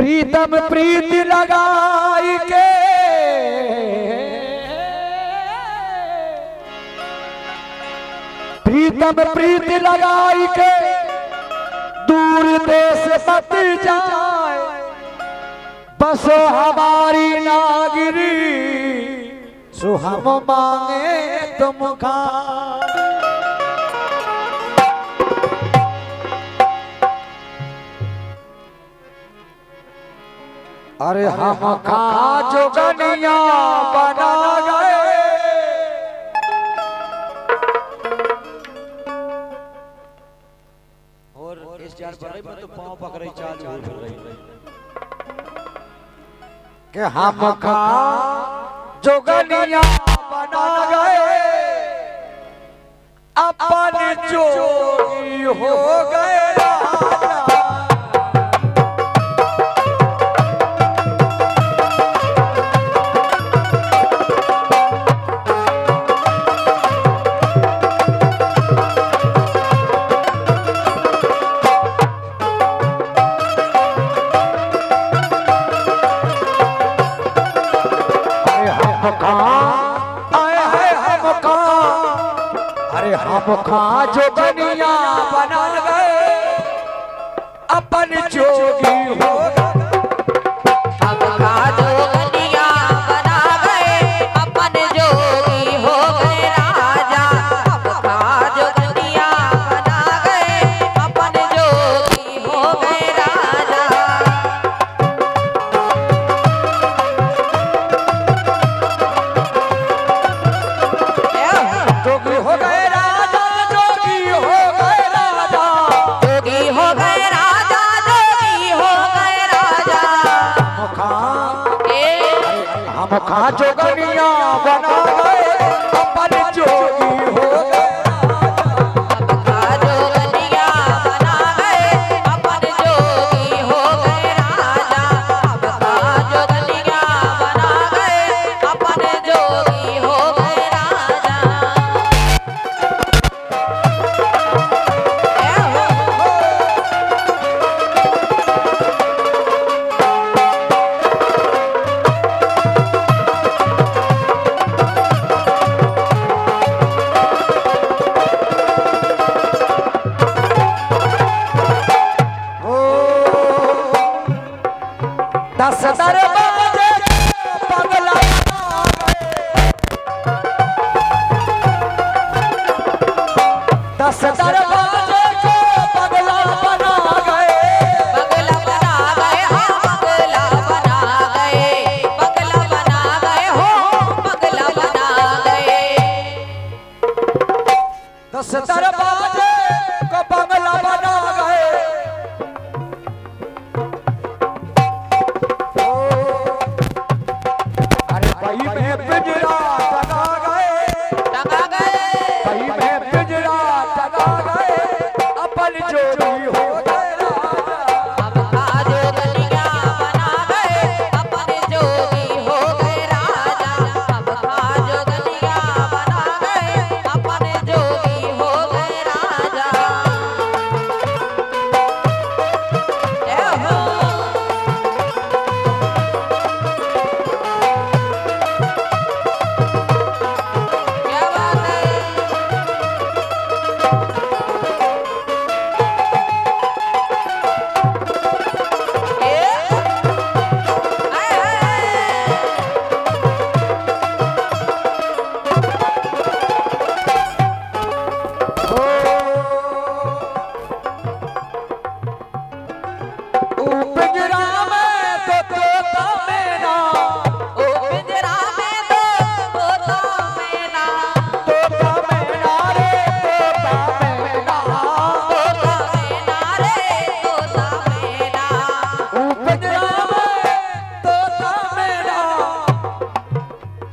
प्रीतम प्रीति लगाई के प्रीतम प्रीति लगाई के दूर देश मत जाए बसो हमारी नागिरी सो हम मांगे तुमका। अरे हम कहाँ जोगनिया बना गए और इस चार पर तो पांव पकड़े चालू हो रही कि हम कहाँ जोगनिया बना गए अपन जोगी हो गए। हम कहाँ जो बनिया बना गए अपन जोगी हो गए। हम कहाँ जो बनिया बना गए अपन जोगी हो गए राजा। हम कहाँ जो बनिया बना गए अपन जोगी हो गए राजा। जोगी हो गए कहाँ जोगनिया बना गए अपन जोगी हो गए। कहाँ जोगनिया बना गए अपन जोगी हो गए राजा। कहाँ जोगनिया बना गए अपन जोगी हो गए राजा। दस दरवाजे पगला दस दरवाजे को पगला बना गए। पगला बना गए हाँ पगला बना गए। पगला बना गए हो पगला बना गए। दस दरवाजे को पगला बना गए।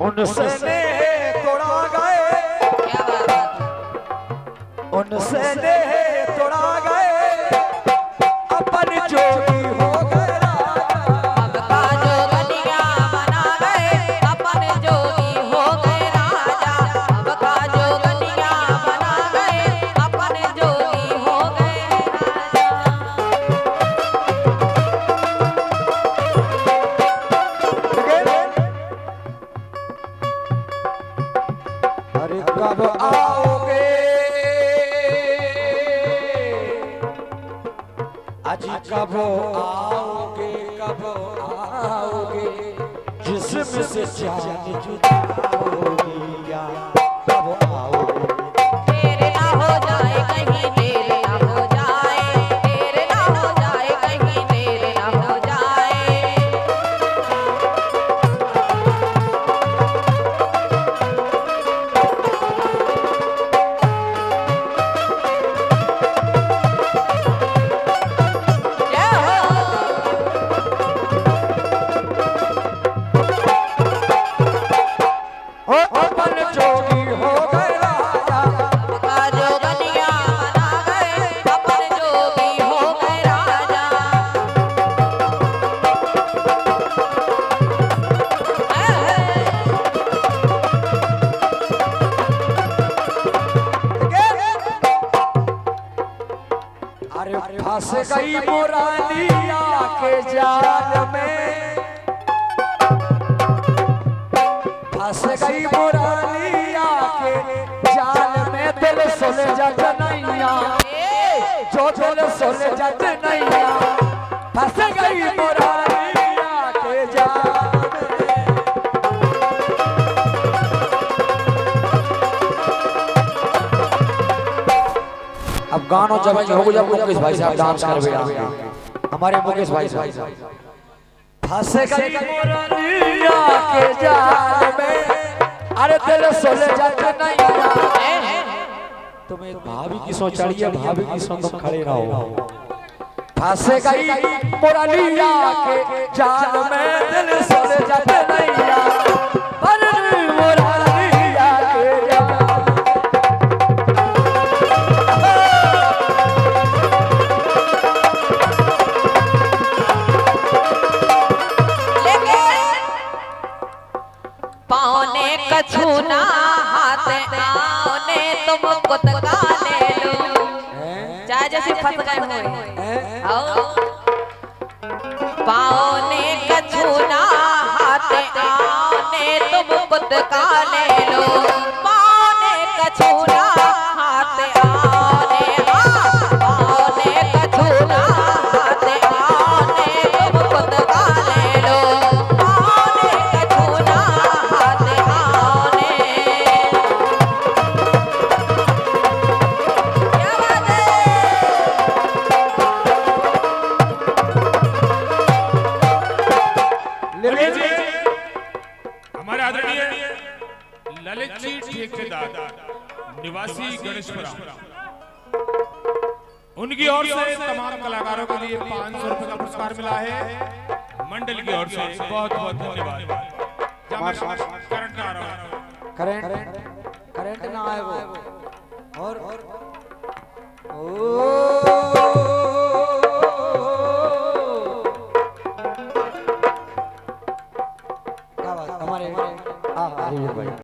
उनसे तोड़ा गए क्या बात उनसे तोड़ा गए अपन जोगी हो आज कब आओगे कब आओगे जिस्म से जान जुदाओगी या कब आओगे देर ना हो जाए कहीं देर ना हो जाए देर ना हो जाए कहीं देर ना हो जाए अपन जोगी हो गए राजा का जोगनिया बना गए अपन जोगी हो गए राजा अरे फंस गई मुरानिया के जाल में फंस गई मुरानिया के जाल में दिल सुन जज नैया जो दिल सुन जज नैया फंस गई मुरानिया के जाल में अब गानों जब हो जब मुकेश भाई साहब डांस करबे हमारे मुकेश भाई साहब फंस गई मुरानिया के जाल में अरे दिल सुन जज नैया तुम एक भाभी की सो चढ़िए भाभी की सो तुम खड़े रहो फंस गई मुरानिया के जाल में दिल सुन जज नैया अरे मुरानिया के जाल पाँव ने कछूना हाथ आओ ने तुम कुतका ले लो चाहे जैसे फंस गए हुए आओ पाँव ने कछूना हाथ आओ ने तुम कुतका ले लो पाँव ने कछूना हाथ आओ ने पाँव ने कछूना हाथ आओ ने तुम कुतका ले लो पाँव ने कछूना हाथ आओ ने क्या बात है ललित जी हमारे आदरणीय ललित जी ठेकेदार निवासी गणेशपुरा उनकी ओर से तमाम कलाकारों के लिए 500 रुपए का पुरस्कार मिला है मंडल की ओर से बहुत बहुत धन्यवाद करंट आ रहा है करंट ना आए वो और ओ